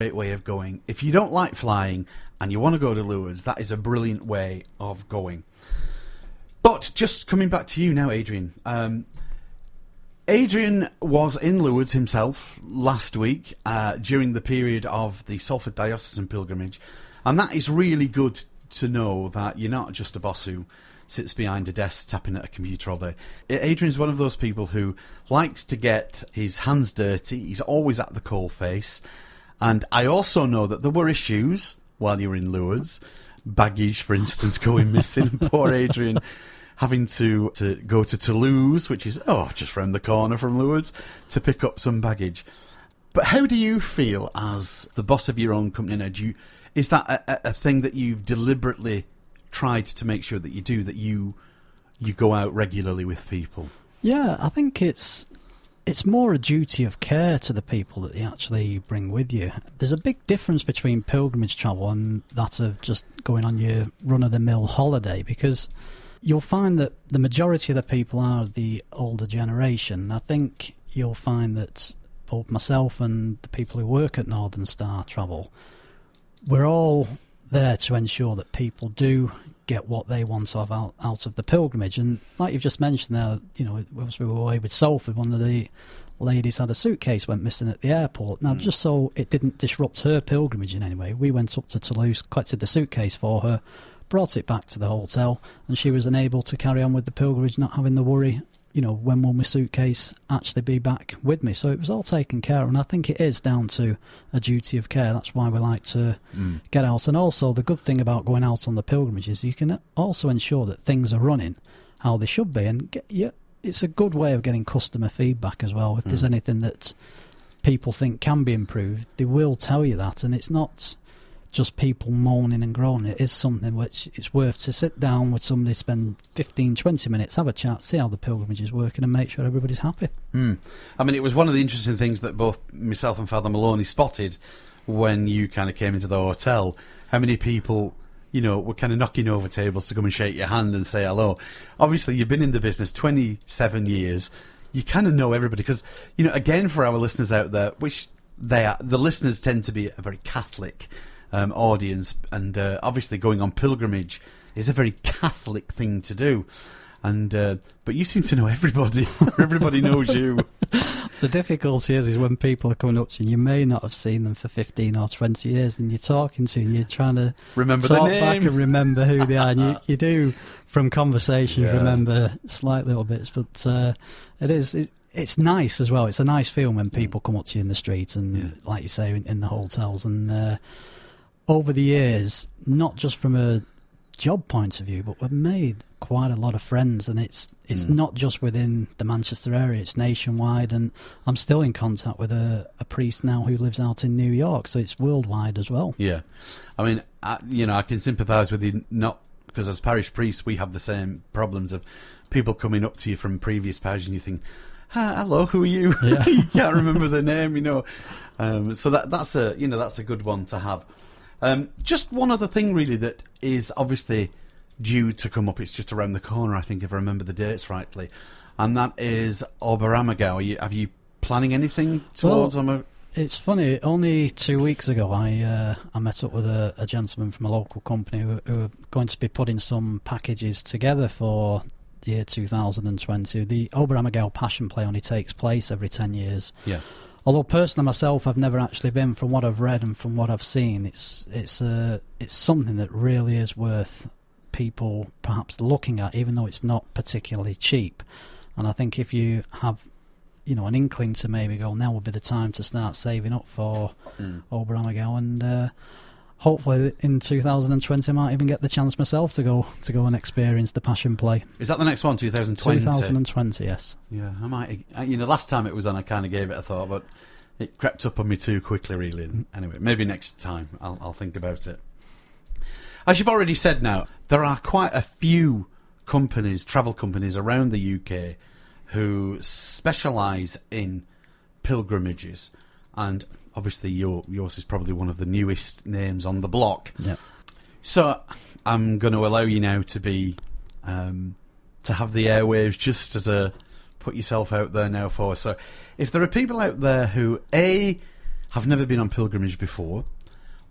great way of going. If you don't like flying and you want to go to Lourdes, that is a brilliant way of going. But just coming back to you now, Adrian. Adrian was in Lourdes himself last week during the period of the Salford Diocesan Pilgrimage, and that is really good to know that you're not just a boss who sits behind a desk tapping at a computer all day. Adrian's one of those people who likes to get his hands dirty. He's always at the coalface. And I also know that there were issues while you were in Lourdes. Baggage, for instance, going missing. Poor Adrian having to go to Toulouse, which is, just round the corner from Lourdes, to pick up some baggage. But how do you feel as the boss of your own company now? Is that a thing that you've deliberately tried to make sure that you do, that you go out regularly with people? Yeah, I think it's more a duty of care to the people that you actually bring with you. There's a big difference between pilgrimage travel and that of just going on your run-of-the-mill holiday, because you'll find that the majority of the people are the older generation. I think you'll find that both myself and the people who work at Northern Star Travel, we're all there to ensure that people do get what they want out of the pilgrimage. And like you've just mentioned there, as we were away with Salford, one of the ladies had a suitcase went missing at the airport. Now, just so it didn't disrupt her pilgrimage in any way, we went up to Toulouse, collected the suitcase for her, brought it back to the hotel, and she was unable to carry on with the pilgrimage, not having the worry, when will my suitcase actually be back with me? So it was all taken care of, and I think it is down to a duty of care. That's why we like to get out. And also, the good thing about going out on the pilgrimage is you can also ensure that things are running how they should be. And it's a good way of getting customer feedback as well. If there's anything that people think can be improved, they will tell you that. And it's not just people moaning and groaning. It is something which it's worth to sit down with somebody, spend 15, 20 minutes, have a chat, see how the pilgrimage is working, and make sure everybody's happy. I mean, it was one of the interesting things that both myself and Father Maloney spotted when you kind of came into the hotel. How many people, were kind of knocking over tables to come and shake your hand and say hello. Obviously, you've been in the business 27 years. You kind of know everybody because, again, for our listeners out there, which they are, the listeners tend to be a very Catholic audience, and obviously going on pilgrimage is a very Catholic thing to do, and but you seem to know everybody. Everybody knows you. The difficulty is when people are coming up to you, you may not have seen them for 15 or 20 years, and you're talking to them, you're trying to remember talk the name, back and remember who they are, and you do from conversations remember slight little bits, but it's nice as well. It's a nice feeling when people come up to you in the streets and like you say in the hotels. And over the years, not just from a job point of view, but we've made quite a lot of friends, and it's not just within the Manchester area, it's nationwide, and I'm still in contact with a priest now who lives out in New York, so it's worldwide as well. Yeah. I mean, I can sympathise with you, not because as parish priests we have the same problems of people coming up to you from previous parishes and you think, hello, who are you? Yeah. You can't remember the name, so that's a good one to have. Just one other thing, really, that is obviously due to come up. It's just around the corner, I think, if I remember the dates rightly, and that is Oberammergau. Are you planning anything towards? It's funny. Only 2 weeks ago, I met up with a gentleman from a local company who are going to be putting some packages together for the year 2020. The Oberammergau Passion Play only takes place every 10 years. Yeah. Although personally myself, I've never actually been. From what I've read and from what I've seen, it's something that really is worth people perhaps looking at, even though it's not particularly cheap. And I think if you have, an inkling to maybe go, now would be the time to start saving up for Oberammergau, and hopefully in 2020 I might even get the chance myself to go and experience the Passion Play. Is that the next one, 2020? 2020, yes. Yeah, I might. Last time it was on, I kind of gave it a thought, but it crept up on me too quickly, really. Anyway, maybe next time I'll think about it. As you've already said now, there are quite a few travel companies around the UK who specialise in pilgrimages, and obviously yours is probably one of the newest names on the block. Yeah. So I'm going to allow you now to be to have the airwaves just as put yourself out there now for us. So if there are people out there who have never been on pilgrimage before,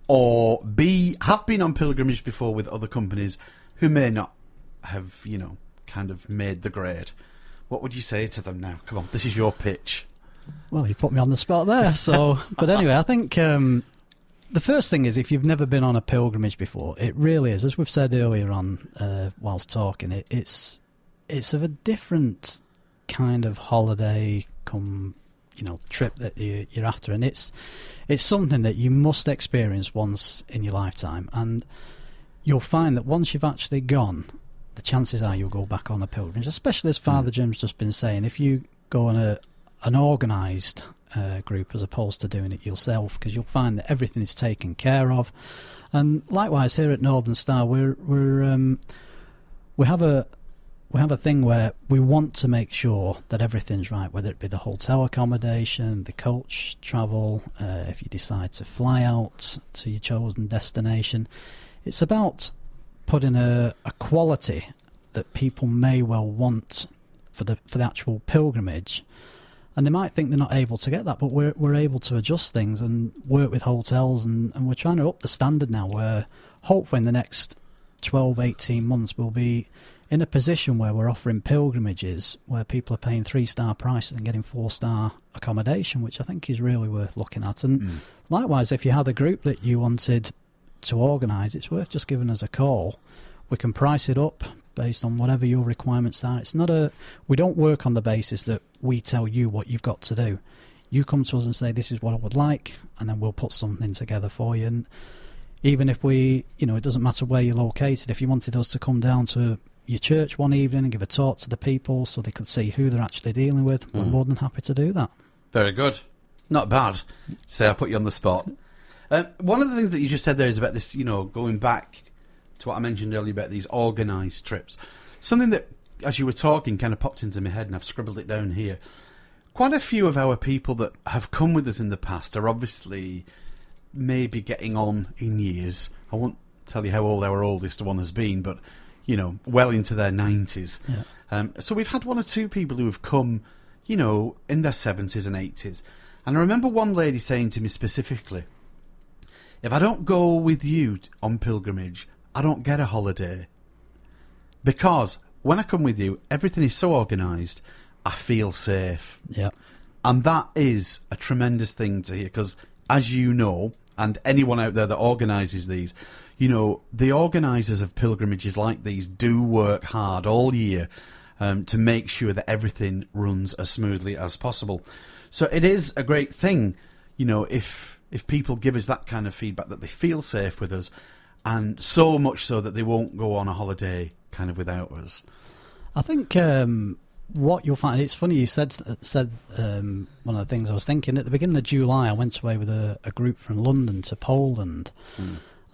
or B, have been on pilgrimage before with other companies who may not have, kind of made the grade. What would you say to them now? Come on, this is your pitch. Well, you put me on the spot there. So, but anyway, I think the first thing is, if you've never been on a pilgrimage before, it really is, as we've said earlier on whilst talking, it's of a different kind of holiday trip that you're after, and it's something that you must experience once in your lifetime, and you'll find that once you've actually gone, the chances are you'll go back on a pilgrimage, especially as Father Jim's just been saying. If you go on an organised group as opposed to doing it yourself, because you'll find that everything is taken care of. And likewise here at Northern Star, we have a thing where we want to make sure that everything's right, whether it be the hotel accommodation, the coach travel, if you decide to fly out to your chosen destination. It's about putting a quality that people may well want for the actual pilgrimage, and they might think they're not able to get that, but we're able to adjust things and work with hotels, and we're trying to up the standard now, where hopefully in the next 12, 18 months we'll be in a position where we're offering pilgrimages where people are paying 3-star prices and getting 4-star accommodation, which I think is really worth looking at. And likewise, if you had a group that you wanted to organise, it's worth just giving us a call. We can price it up based on whatever your requirements are. We don't work on the basis that we tell you what you've got to do. You come to us and say, this is what I would like, and then we'll put something together for you. And even if it doesn't matter where you're located, if you wanted us to come down to your church one evening and give a talk to the people so they could see who they're actually dealing with, we're more than happy to do that. Very good. Not bad. Say I put you on the spot. One of the things that you just said there is about this, going back to what I mentioned earlier about these organised trips. Something that, as you were talking, kind of popped into my head, and I've scribbled it down here. Quite a few of our people that have come with us in the past are obviously maybe getting on in years. I won't tell you how old our oldest one has been, but, well into their 90s. Yeah. So we've had one or two people who have come, in their 70s and 80s. And I remember one lady saying to me specifically, if I don't go with you on pilgrimage, I don't get a holiday. Because when I come with you, everything is so organised, I feel safe. Yeah. And that is a tremendous thing to hear, because as you know, and anyone out there that organises these, the organisers of pilgrimages like these do work hard all year to make sure that everything runs as smoothly as possible. So it is a great thing, if people give us that kind of feedback, that they feel safe with us, and so much so that they won't go on a holiday kind of without us. I think what you'll find, it's funny you said one of the things I was thinking, at the beginning of July I went away with a group from London to Poland,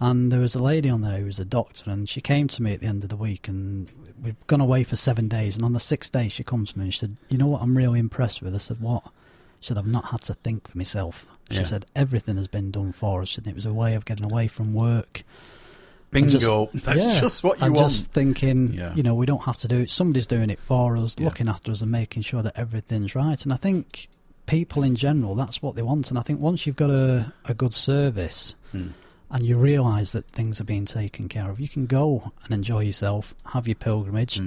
and there was a lady on there who was a doctor, and she came to me at the end of the week, and we'd gone away for 7 days, and on the 6th day she comes to me and she said, you know what I'm really impressed with? I said, what? She said, I've not had to think for myself. She said, everything has been done for us, and it was a way of getting away from work. Bingo. That's just what you want. Just thinking, we don't have to do it. Somebody's doing it for us, looking after us and making sure that everything's right. And I think people in general, that's what they want. And I think once you've got a good service and you realise that things are being taken care of, you can go and enjoy yourself, have your pilgrimage.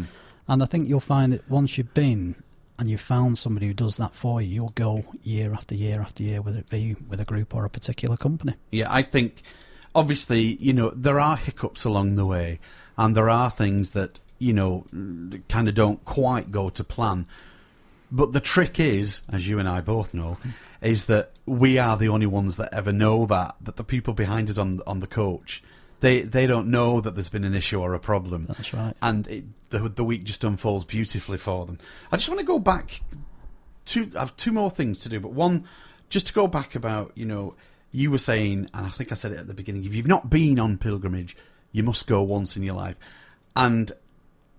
And I think you'll find that once you've been and you've found somebody who does that for you, you'll go year after year after year, whether it be with a group or a particular company. Yeah, I think, obviously, there are hiccups along the way, and there are things that, kind of don't quite go to plan. But the trick is, as you and I both know, is that we are the only ones that ever know that the people behind us on the coach, they don't know that there's been an issue or a problem. That's right. And the week just unfolds beautifully for them. I just want to go back I have two more things to do, but one, just to go back about, you were saying, and I think I said it at the beginning, if you've not been on pilgrimage, you must go once in your life. And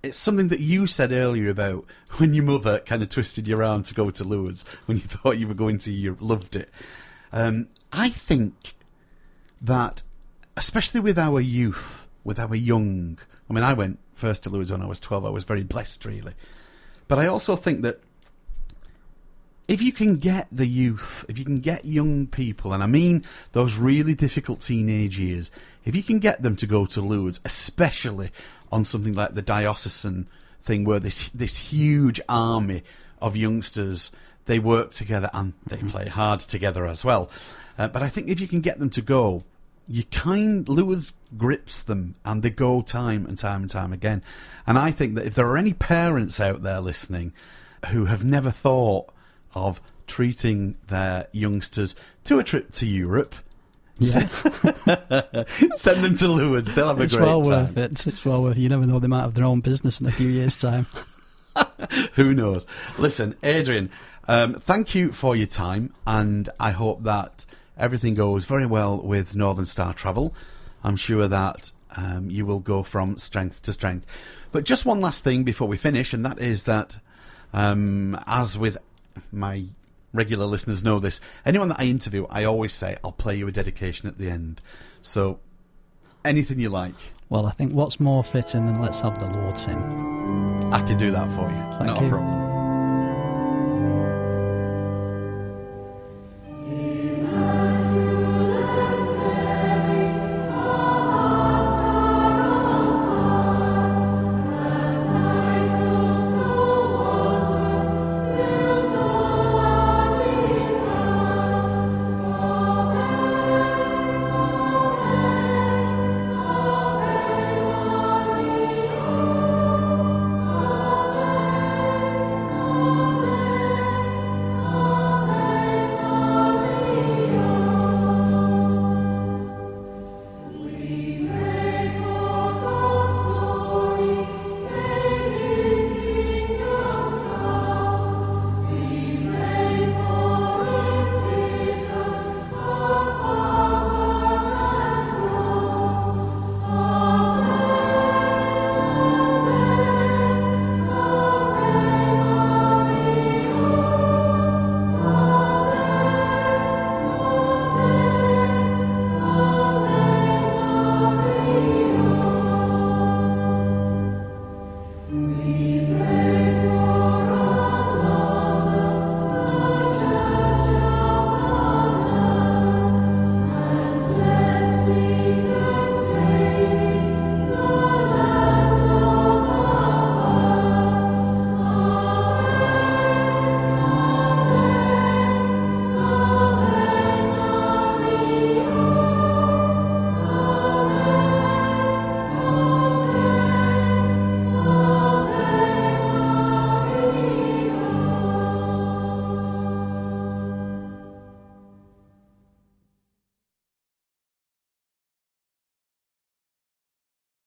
it's something that you said earlier about when your mother kind of twisted your arm to go to Lourdes when you thought you were going to, you loved it. I think that, especially with our youth, with our young, I went first to Lourdes when I was 12, I was very blessed, really. But I also think that if you can get the youth, if you can get young people, and I mean those really difficult teenage years, if you can get them to go to Lourdes, especially on something like the diocesan thing where this huge army of youngsters, they work together and they play hard together as well. But I think if you can get them to go, Lourdes grips them and they go time and time and time again. And I think that if there are any parents out there listening who have never thought of treating their youngsters to a trip to Europe, send them to Lourdes. They'll have a great time. It's well worth it. It's well worth it. You never know, they might have their own business in a few years' time. Who knows? Listen, Adrian, thank you for your time, and I hope that everything goes very well with Northern Star Travel. I'm sure that you will go from strength to strength. But just one last thing before we finish, and that is that, as with my regular listeners know this, anyone that I interview, I always say, I'll play you a dedication at the end. So, anything you like. Well, I think what's more fitting than Let's Have the Lord's Hymn. I can do that for you. Thank Not you. a problem.